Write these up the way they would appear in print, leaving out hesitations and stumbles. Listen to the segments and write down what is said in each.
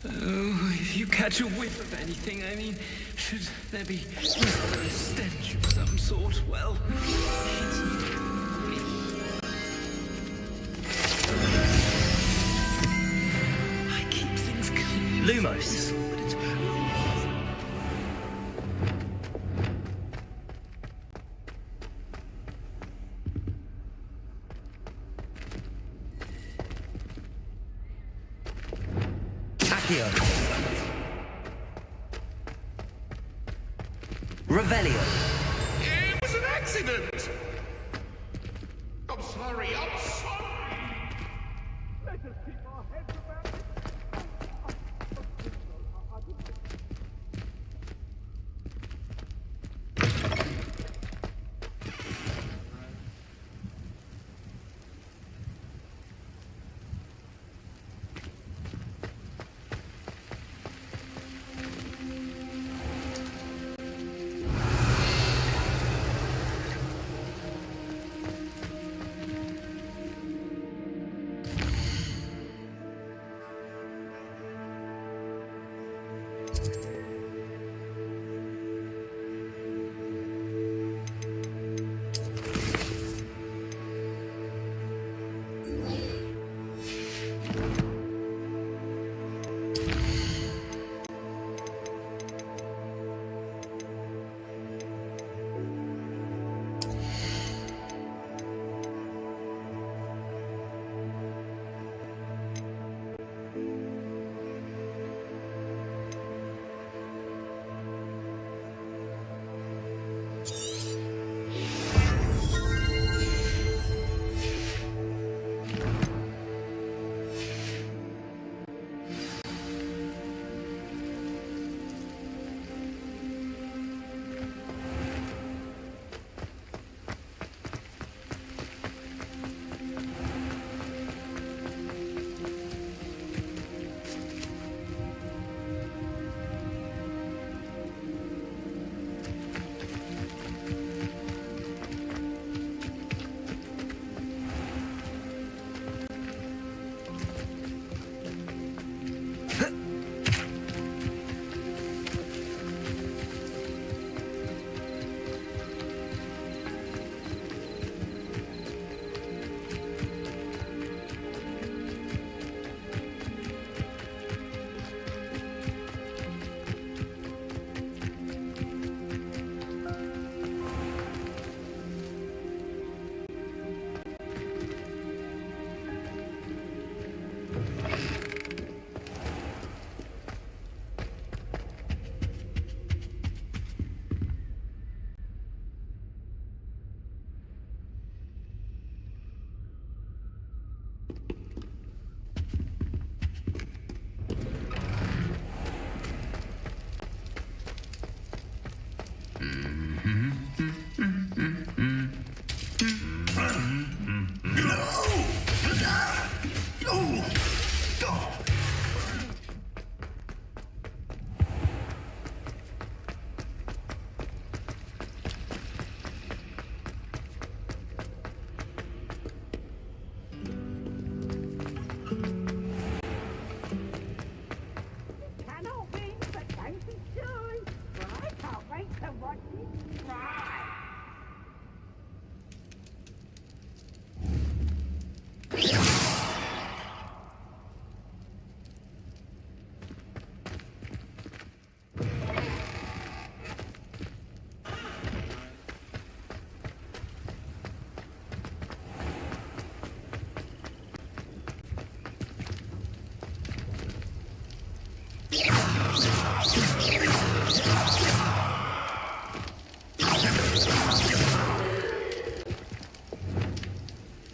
Oh, if you catch a whiff of anything, I mean, should there be a stench of some sort, well, it's me. I keep things clean. Lumos. But it's... Accio. Revelio. It was an accident! I'm sorry, I'm sorry! Let us keep our heads about it.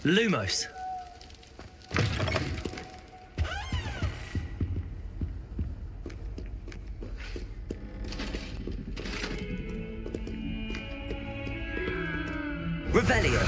Lumos. Revelio.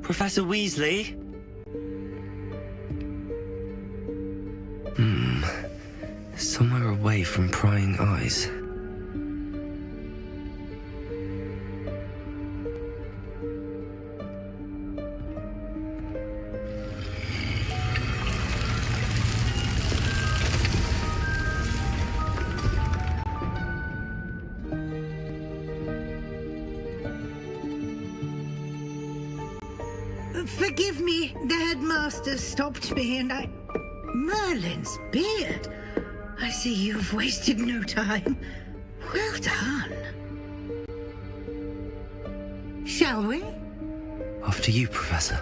Professor Weasley? Somewhere away from prying eyes. Forgive me, the headmaster stopped me and I... Merlin's beard! I see you've wasted no time. Well done. Shall we? After you, Professor.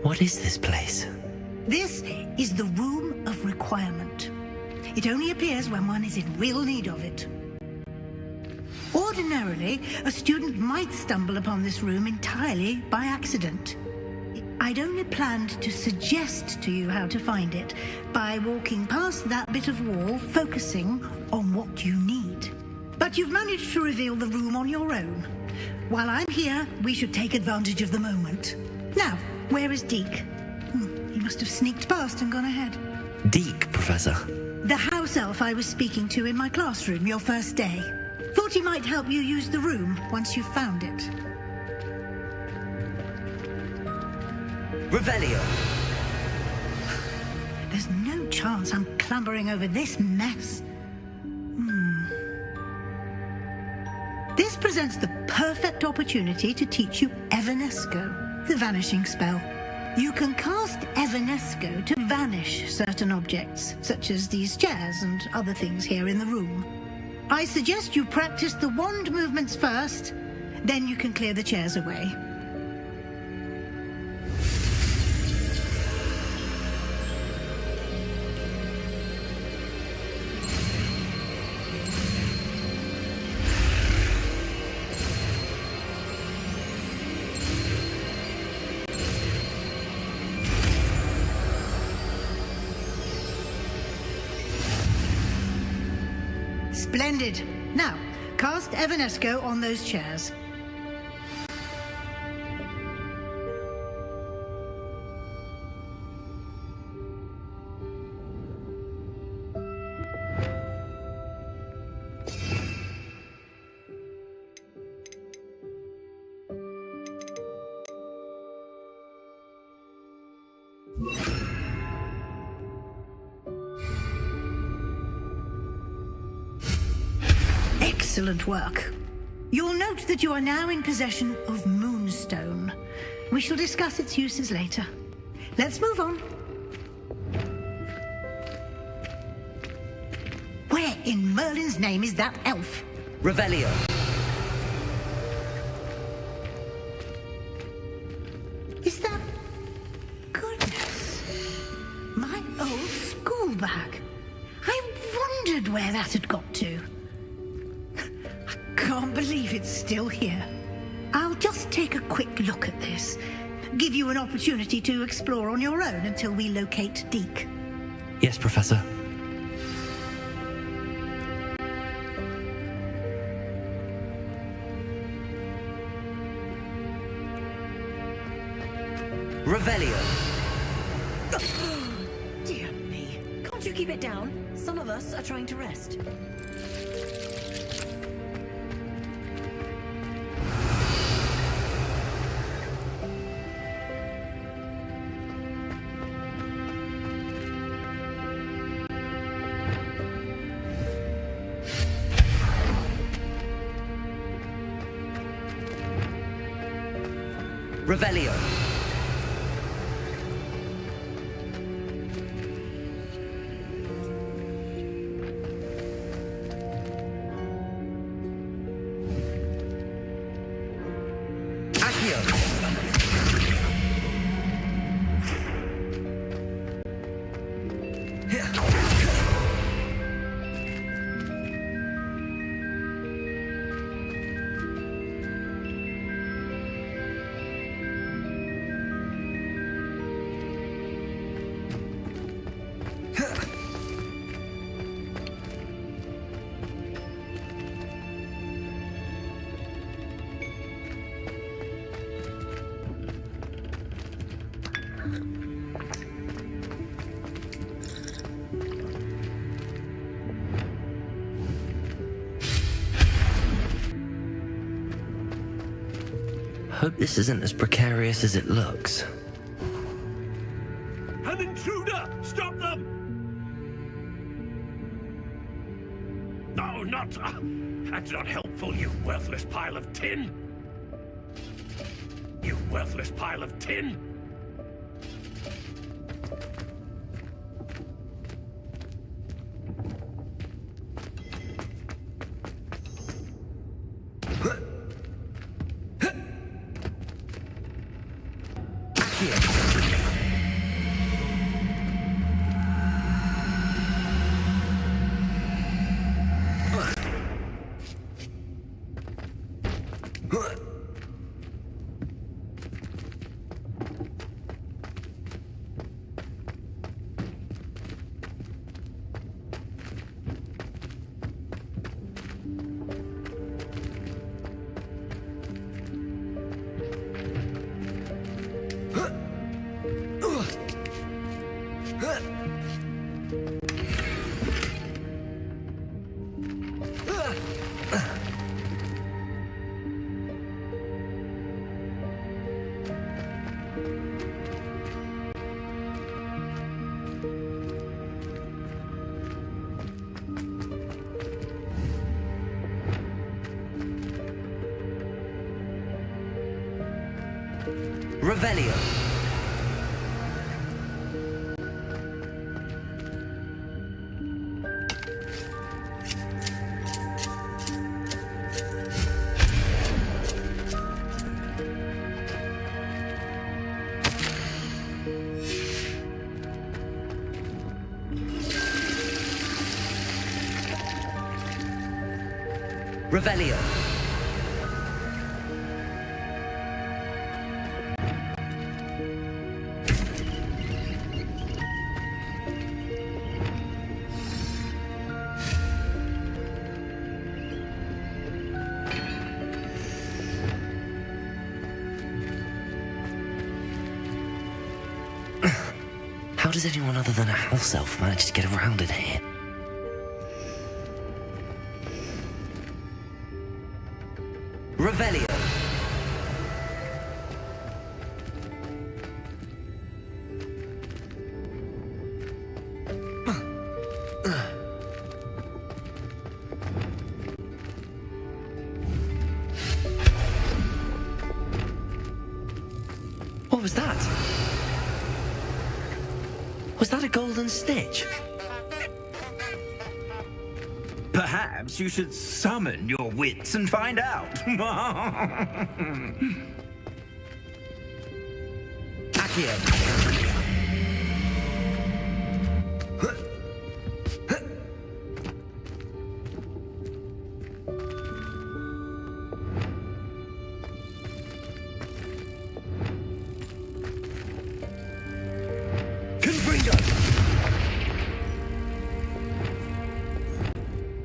What is this place? This is the Room of Requirement. It only appears when one is in real need of it. Ordinarily, a student might stumble upon this room entirely by accident. I'd only planned to suggest to you how to find it by walking past that bit of wall, focusing on what you need. But you've managed to reveal the room on your own. While I'm here, we should take advantage of the moment. Now, where is Deke? He must have sneaked past and gone ahead. Deke, Professor. The house elf I was speaking to in my classroom your first day. Thought he might help you use the room once you've found it. Revelio. There's no chance I'm clambering over this mess. This presents the perfect opportunity to teach you Evanesco, the vanishing spell. You can cast Evanesco to vanish certain objects, such as these chairs and other things here in the room. I suggest you practice the wand movements first, then you can clear the chairs away. Splendid. Now, cast Evanesco on those chairs. Excellent work. You'll note that you are now in possession of Moonstone. We shall discuss its uses later. Let's move on. Where in Merlin's name is that elf? Revelio. Is that... Goodness. My old school bag. I wondered where that had got to. Can't believe it's still here. I'll just take a quick look at this. Give you an opportunity to explore on your own until we locate Deke. Yes, Professor. Revelio. Dear me. Can't you keep it down? Some of us are trying to rest. Revelio. Accio. Hope this isn't as precarious as it looks. An intruder! Stop them! No, not... that's not helpful, you worthless pile of tin! You worthless pile of tin! Revelio. Revelio. How does anyone other than a house elf manage to get around in here? Revelio. What was that? Was that a golden stitch? Perhaps you should summon your wits and find out. Accio. Confringo.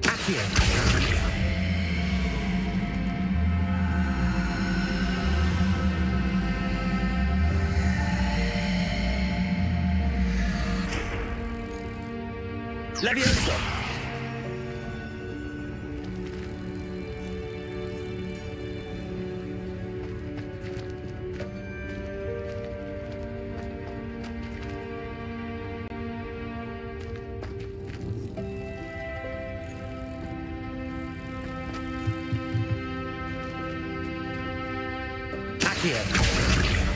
Accio. Levioso. Accio.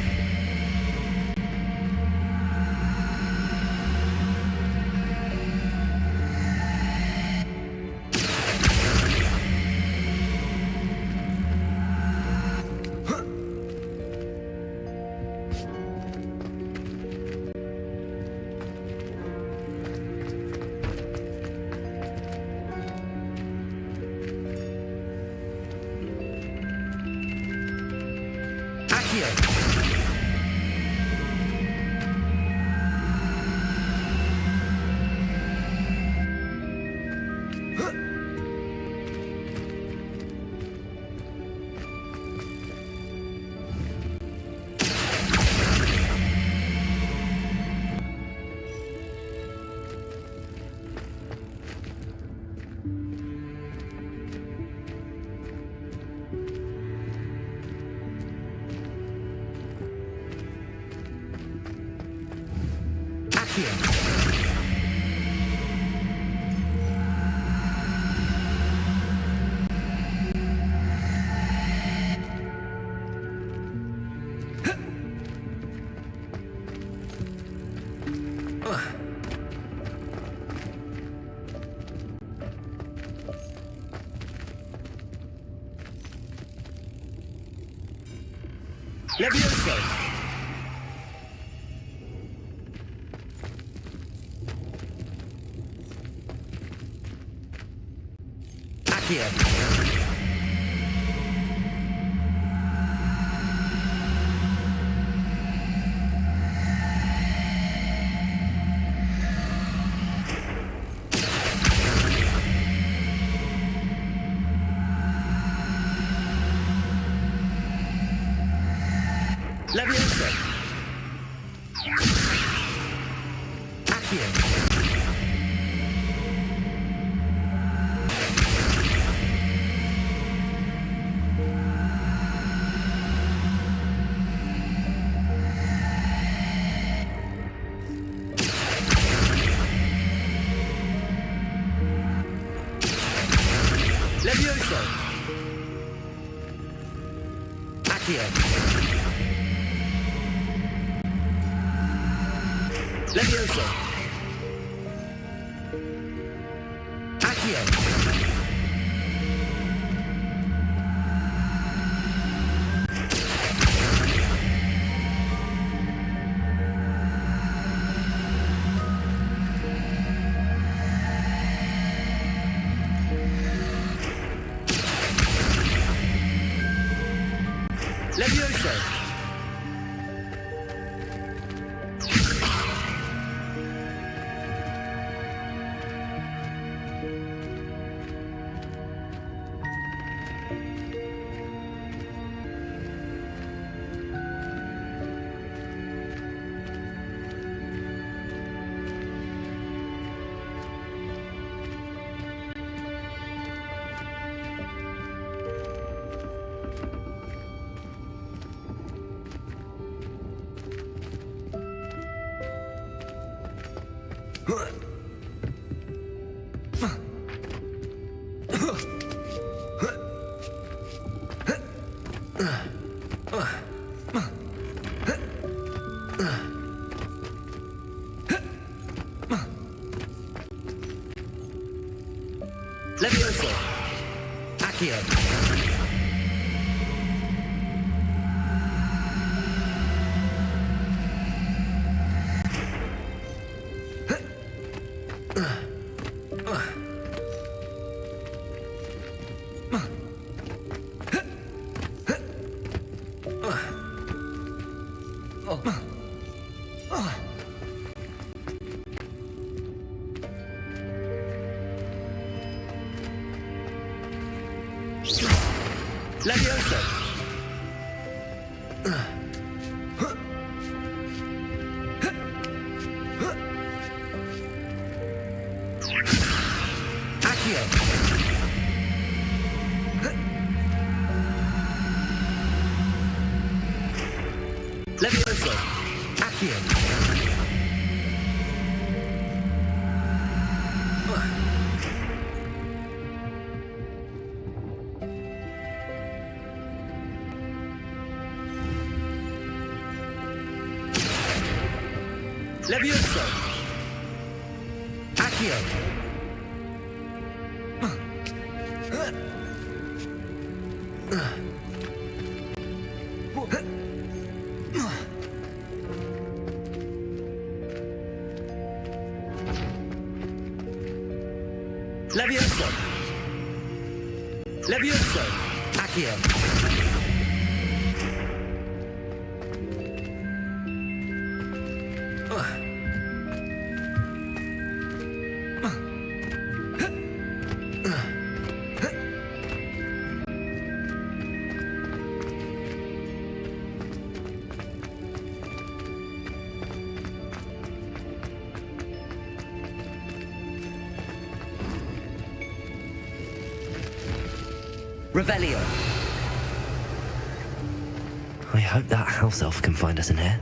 Accio. Levioso. Accio. Levioso. Accio. Levioso. Accio. Levioso. Accio. Levioso. Levioso. Accio. Levioso. Accio. Levioso. Accio. Levioso. Accio. Levioso. Levioso. Accio. Revelio. I hope that house elf can find us in here.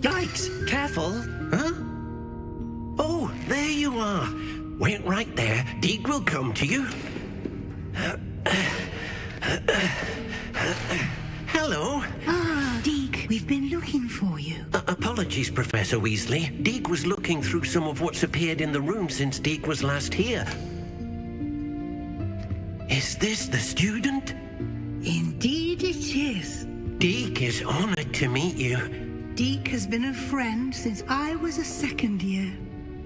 Yikes! Careful! Huh? Oh, there you are. Wait right there. Deke will come to you. Hello. Ah, Deke, we've been looking for you. Apologies, Professor Weasley. Deke was looking through some of what's appeared in the room since Deke was last here. Is this the student? Indeed it is. Deke is honored to meet you. Deke has been a friend since I was a second year.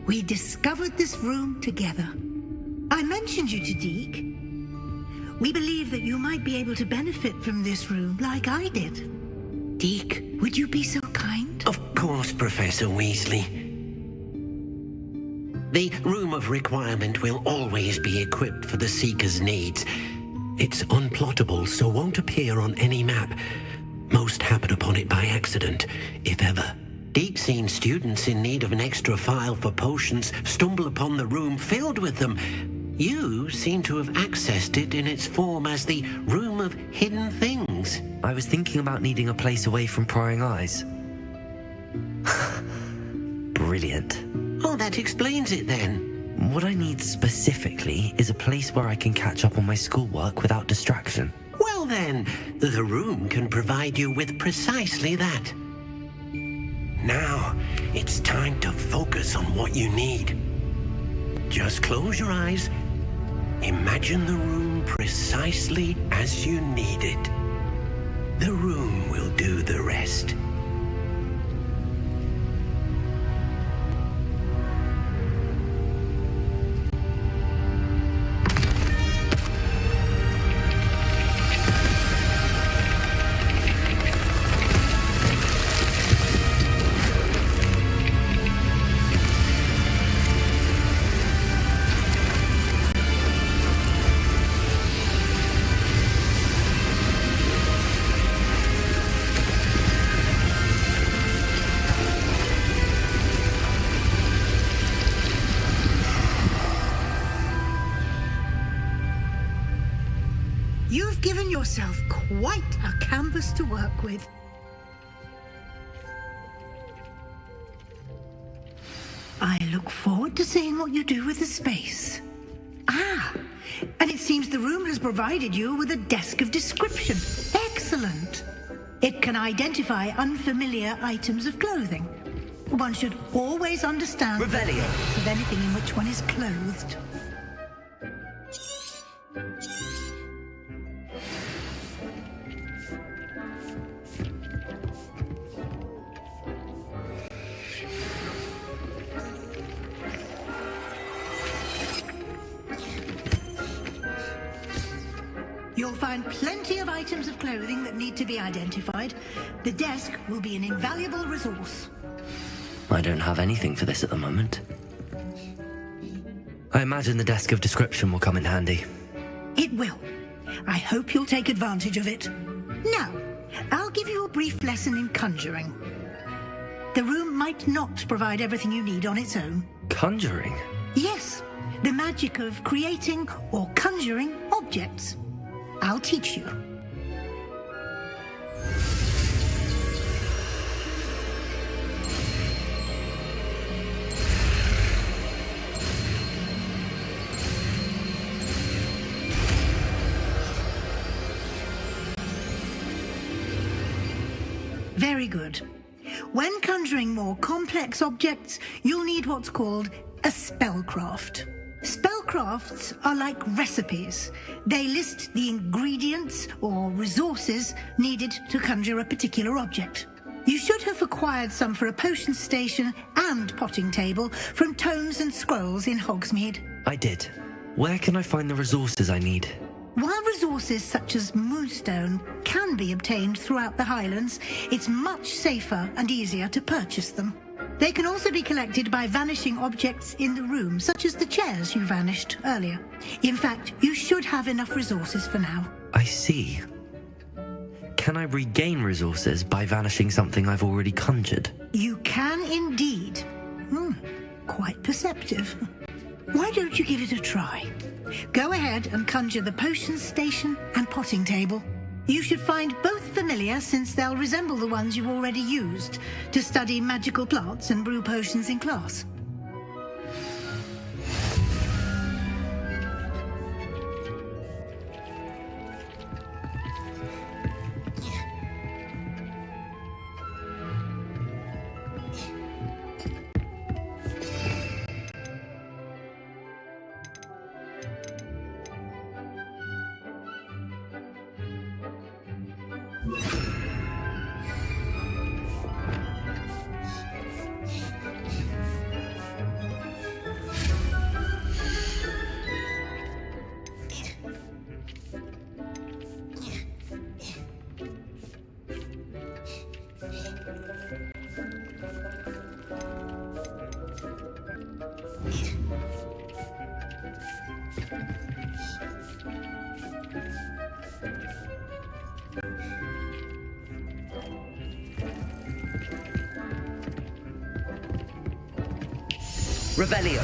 We discovered this room together. I mentioned you to Deke. We believe that you might be able to benefit from this room like I did. Deke, would you be so kind? Of course, Professor Weasley. The Room of Requirement will always be equipped for the Seeker's needs. It's unplottable, so won't appear on any map. Most happen upon it by accident, if ever. Deke's seen students in need of an extra file for potions stumble upon the room filled with them. You seem to have accessed it in its form as the Room of Hidden Things. I was thinking about needing a place away from prying eyes. Brilliant. Oh, that explains it then. What I need specifically is a place where I can catch up on my schoolwork without distraction. Well then, the room can provide you with precisely that. Now, it's time to focus on what you need. Just close your eyes. Imagine the room precisely as you need it. The room will do the rest. You've given yourself quite a canvas to work with. I look forward to seeing what you do with the space. Ah, and it seems the room has provided you with a desk of description. Excellent. It can identify unfamiliar items of clothing. One should always understand the Revelio. purpose of anything in which one is clothed. You'll find plenty of items of clothing that need to be identified. The desk will be an invaluable resource. I don't have anything for this at the moment. I imagine the desk of description will come in handy. It will. I hope you'll take advantage of it. Now, I'll give you a brief lesson in conjuring. The room might not provide everything you need on its own. Conjuring? Yes, the magic of creating or conjuring objects. I'll teach you. Very good. When conjuring more complex objects, you'll need what's called a spellcraft. Spellcrafts are like recipes. They list the ingredients or resources needed to conjure a particular object. You should have acquired some for a potion station and potting table from tomes and scrolls in Hogsmeade. I did. Where can I find the resources I need? While resources such as Moonstone can be obtained throughout the Highlands, it's much safer and easier to purchase them. They can also be collected by vanishing objects in the room, such as the chairs you vanished earlier. In fact, you should have enough resources for now. I see. Can I regain resources by vanishing something I've already conjured? You can indeed. Quite perceptive. Why don't you give it a try? Go ahead and conjure the potions station and potting table. You should find both familiar, since they'll resemble the ones you've already used to study magical plants and brew potions in class. Revelio.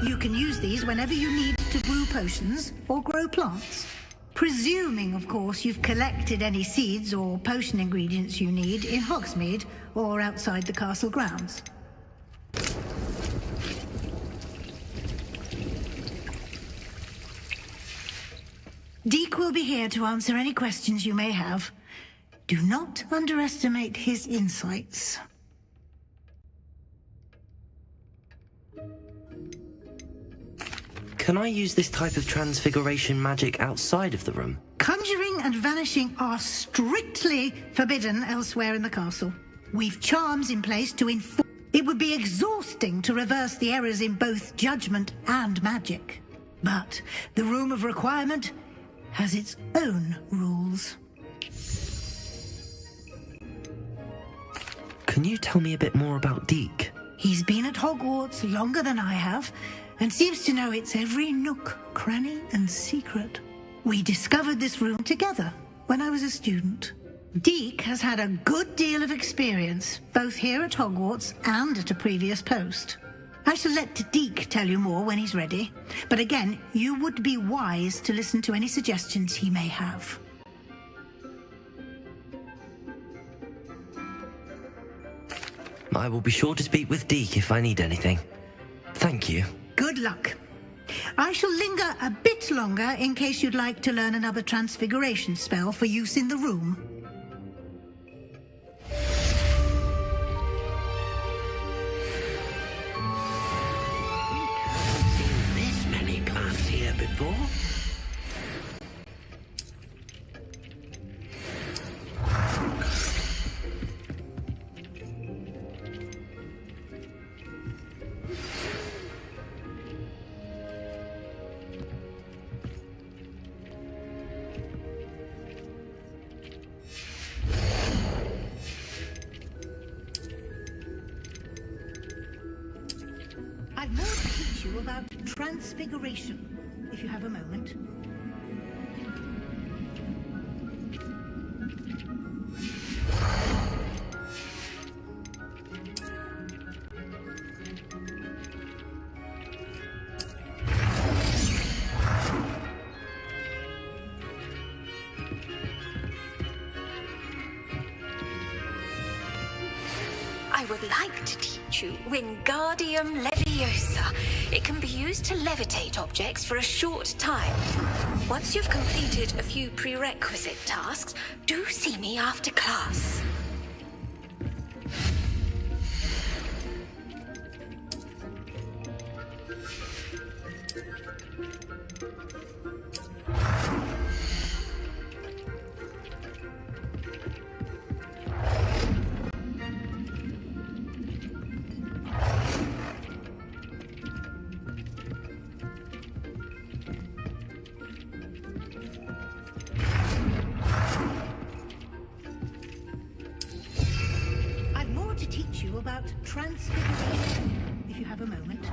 You can use these whenever you need to brew potions or grow plants. Presuming, of course, you've collected any seeds or potion ingredients you need in Hogsmeade or outside the castle grounds. Deke will be here to answer any questions you may have. Do not underestimate his insights. Can I use this type of transfiguration magic outside of the room? Conjuring and vanishing are strictly forbidden elsewhere in the castle. We've charms in place to inform. It would be exhausting to reverse the errors in both judgment and magic. But the Room of Requirement has its own rules. Can you tell me a bit more about Deke? He's been at Hogwarts longer than I have, and seems to know its every nook, cranny, and secret. We discovered this room together when I was a student. Deke has had a good deal of experience, both here at Hogwarts and at a previous post. I shall let Deke tell you more when he's ready, but again, you would be wise to listen to any suggestions he may have. I will be sure to speak with Deke if I need anything. Thank you. Good luck. I shall linger a bit longer in case you'd like to learn another transfiguration spell for use in the room. This many plants here before? I've more to teach you about transfiguration, if you have a moment. I would like to teach you Wingardium Leviosa. It can be used to levitate objects for a short time. Once you've completed a few prerequisite tasks, do see me after class. I've more to teach you about transfiguration, if you have a moment.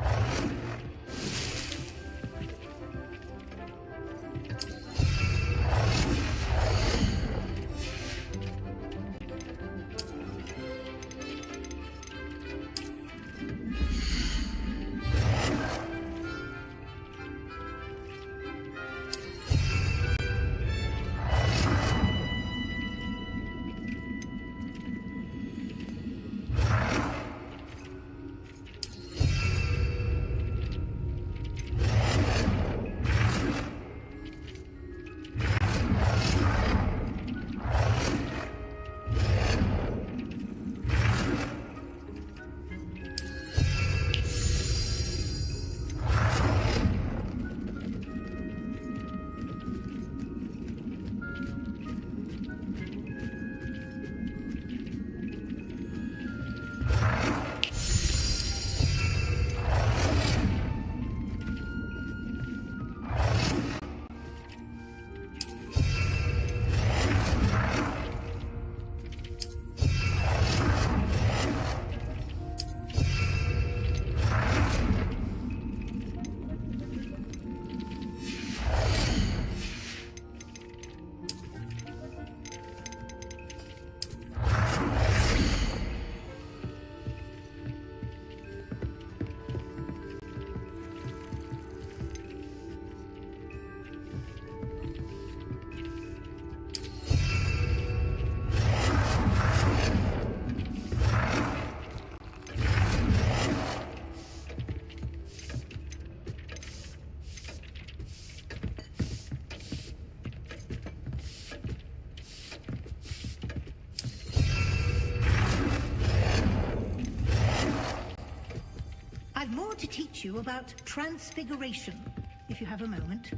I've more to teach you about transfiguration, if you have a moment.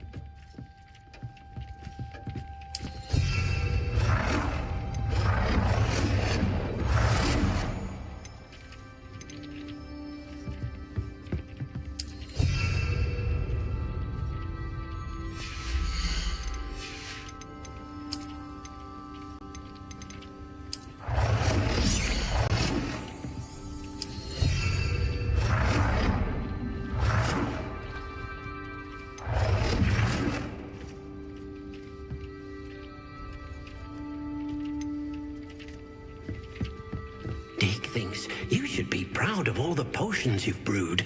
Deke thinks you should be proud of all the potions you've brewed.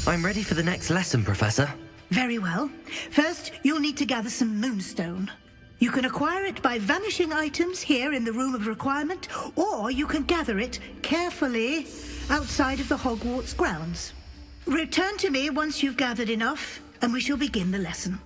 I'm ready for the next lesson, Professor. Very well. First, you'll need to gather some moonstone. You can acquire it by vanishing items here in the Room of Requirement, or you can gather it carefully outside of the Hogwarts grounds. Return to me once you've gathered enough, and we shall begin the lesson.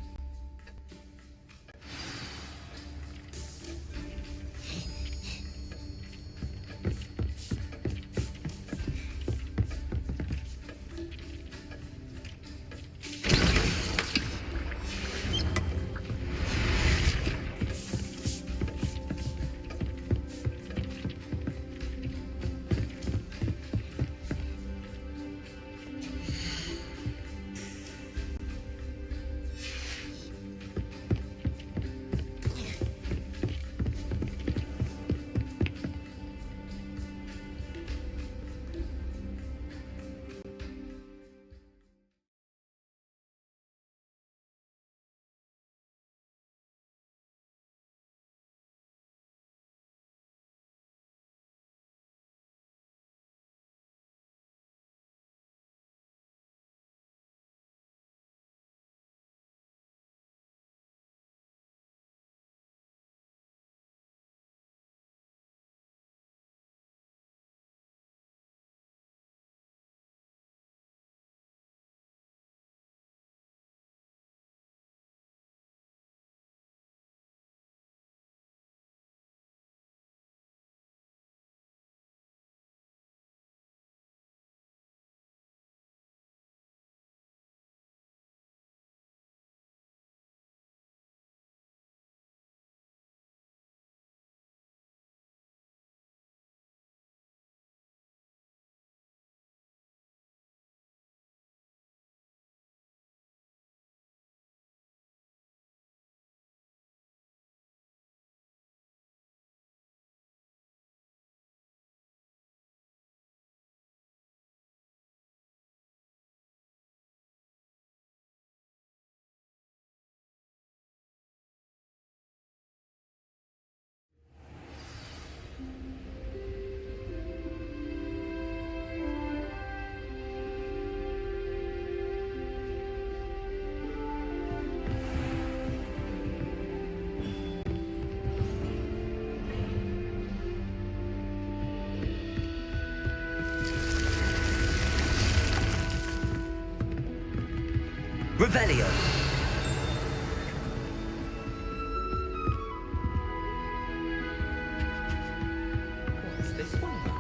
Revelio. What's this one about?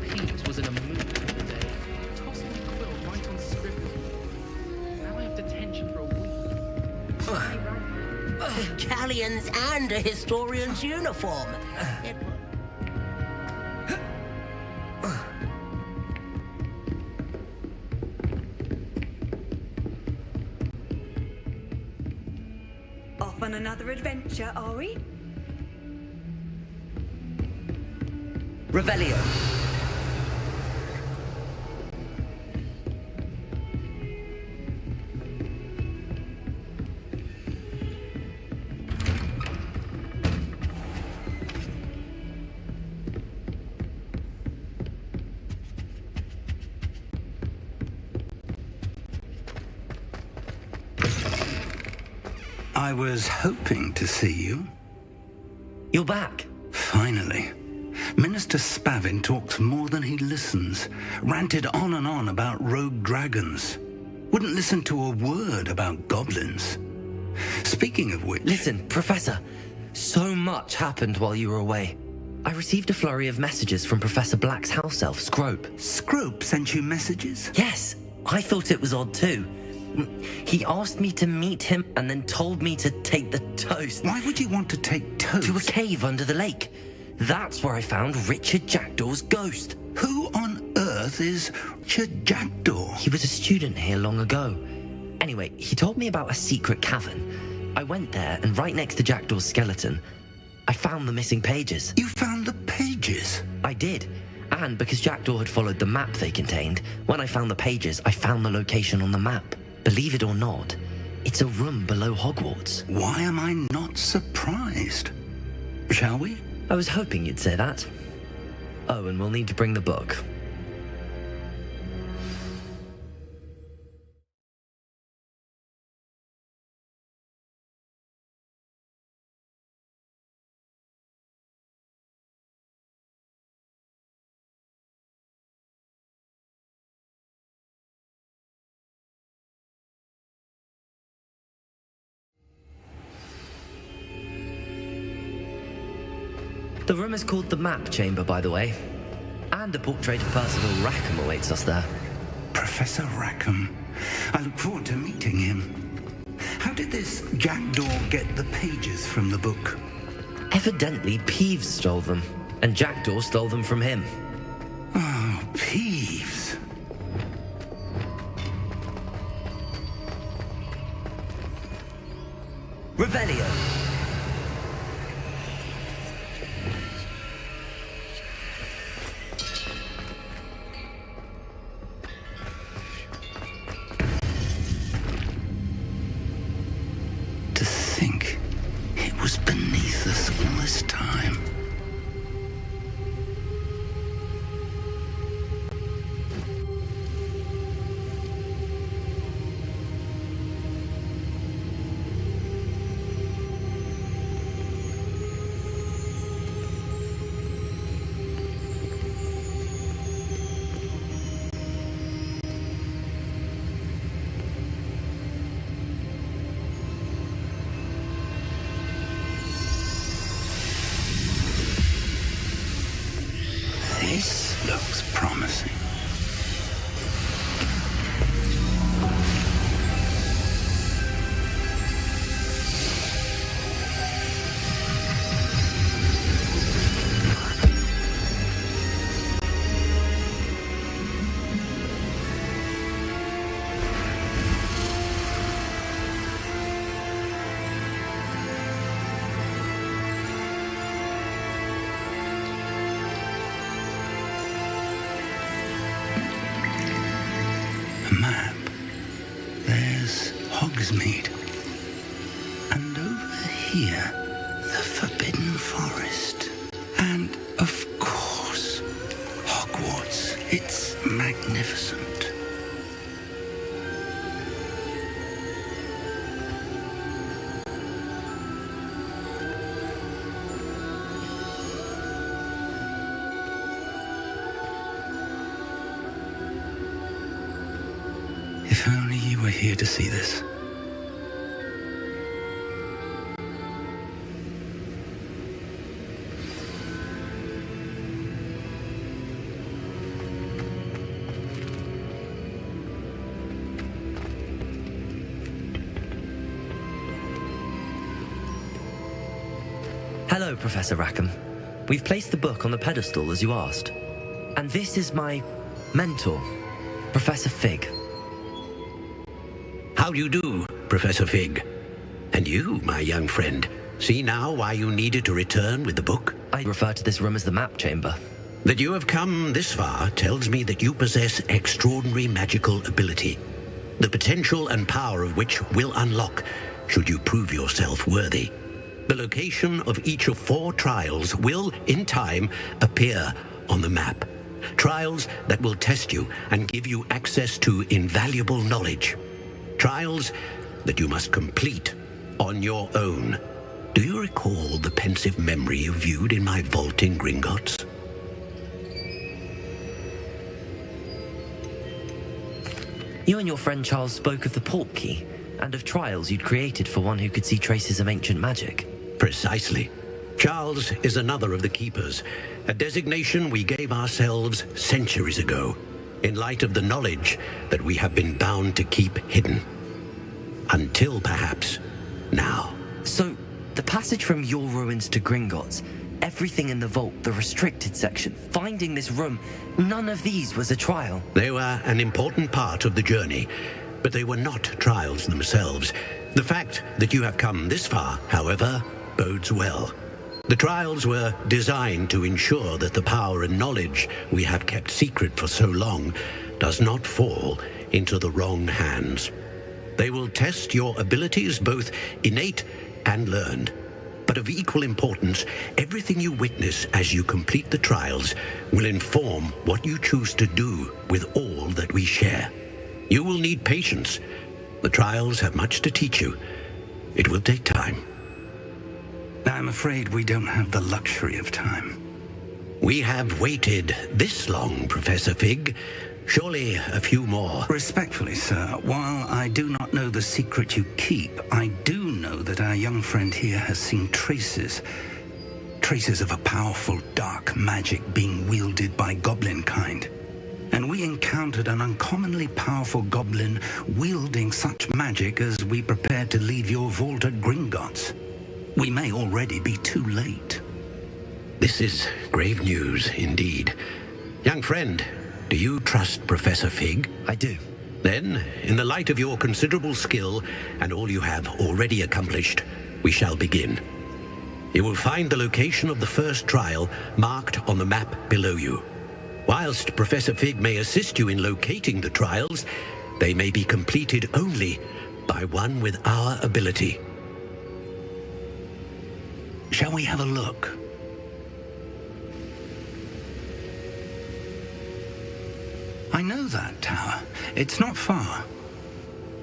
Pete was in a mood the other day. Tossed my quill right on Scribble. Now I have detention for a week. Italians and a historian's uniform. Off on another adventure, are we? Revelio. I was hoping to see you. You're back. Finally. Minister Spavin talks more than he listens. Ranted on and on about rogue dragons. Wouldn't listen to a word about goblins. Speaking of which... Listen, Professor, so much happened while you were away. I received a flurry of messages from Professor Black's house elf, Scrope. Scrope sent you messages? Yes, I thought it was odd too. He asked me to meet him and then told me to take the toast. Why would you want to take toast? To a cave under the lake. That's where I found Richard Jackdaw's ghost. Who on earth is Richard Jackdaw? He was a student here long ago. Anyway, he told me about a secret cavern. I went there, and right next to Jackdaw's skeleton, I found the missing pages. You found the pages? I did. And because Jackdaw had followed the map they contained, when I found the pages, I found the location on the map. Believe it or not, it's a room below Hogwarts. Why am I not surprised? Shall we? I was hoping you'd say that. Oh, and we'll need to bring the book. The room is called the Map Chamber, by the way. And a portrait of Percival Rackham awaits us there. Professor Rackham. I look forward to meeting him. How did this Jackdaw get the pages from the book? Evidently, Peeves stole them, and Jackdaw stole them from him. Oh, Peeves. Revelio. To think it was beneath us all this time. This looks promising. A map. There's Hogsmeade. And over here, the Forbidden Forest. And, of course, Hogwarts. It's magnificent. If only you were here to see this. Hello, Professor Rackham. We've placed the book on the pedestal as you asked. And this is my mentor, Professor Fig. How do you do, Professor Fig? And you, my young friend, see now why you needed to return with the book? I refer to this room as the Map Chamber. That you have come this far tells me that you possess extraordinary magical ability, the potential and power of which will unlock should you prove yourself worthy. The location of each of 4 trials will, in time, appear on the map. Trials that will test you and give you access to invaluable knowledge. Trials that you must complete on your own. Do you recall the pensive memory you viewed in my vault in Gringotts? You and your friend Charles spoke of the port key, and of trials you'd created for one who could see traces of ancient magic. Precisely. Charles is another of the Keepers, a designation we gave ourselves centuries ago, in light of the knowledge that we have been bound to keep hidden. Until, perhaps, now. So, the passage from your ruins to Gringotts, everything in the vault, the restricted section, finding this room, none of these was a trial. They were an important part of the journey, but they were not trials themselves. The fact that you have come this far, however, bodes well. The trials were designed to ensure that the power and knowledge we have kept secret for so long does not fall into the wrong hands. They will test your abilities, both innate and learned. But of equal importance, everything you witness as you complete the trials will inform what you choose to do with all that we share. You will need patience. The trials have much to teach you. It will take time. I'm afraid we don't have the luxury of time. We have waited this long, Professor Fig. Surely a few more. Respectfully, sir, while I do not know the secret you keep, I do know that our young friend here has seen traces of a powerful dark magic being wielded by goblin kind. And we encountered an uncommonly powerful goblin wielding such magic as we prepared to leave your vault at Gringotts. We may already be too late. This is grave news indeed. Young friend, do you trust Professor Fig? I do. Then, in the light of your considerable skill and all you have already accomplished, we shall begin. You will find the location of the first trial marked on the map below you. Whilst Professor Fig may assist you in locating the trials, they may be completed only by one with our ability. Shall we have a look? I know that tower. It's not far.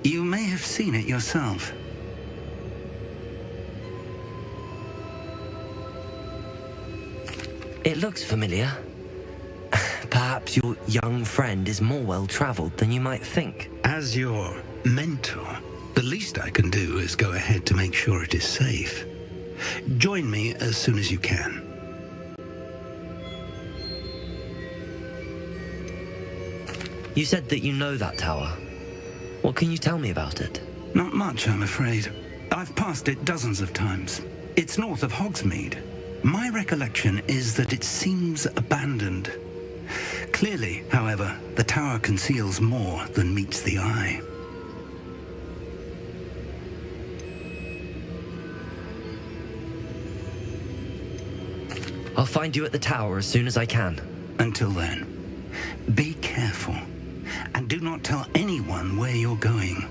You may have seen it yourself. It looks familiar. Perhaps your young friend is more well-traveled than you might think. As your mentor, the least I can do is go ahead to make sure it is safe. Join me as soon as you can. You said that you know that tower. What can you tell me about it? Not much, I'm afraid. I've passed it dozens of times. It's north of Hogsmeade. My recollection is that it seems abandoned. Clearly, however, the tower conceals more than meets the eye. I'll find you at the tower as soon as I can. Until then, be careful, and do not tell anyone where you're going.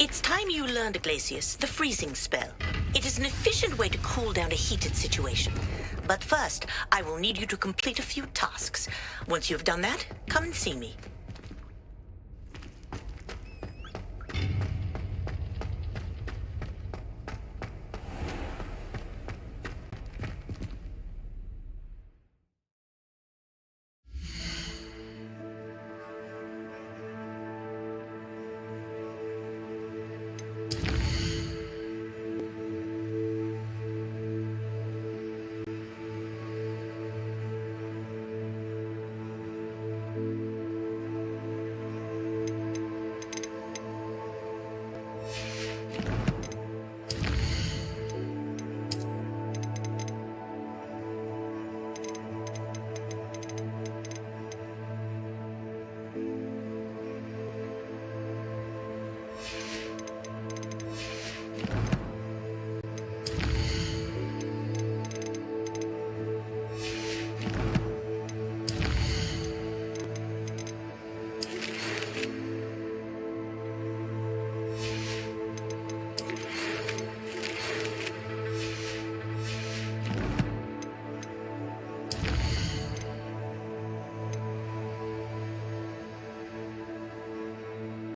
It's time you learned, Glacius, the freezing spell. It is an efficient way to cool down a heated situation. But first, I will need you to complete a few tasks. Once you've done that, come and see me.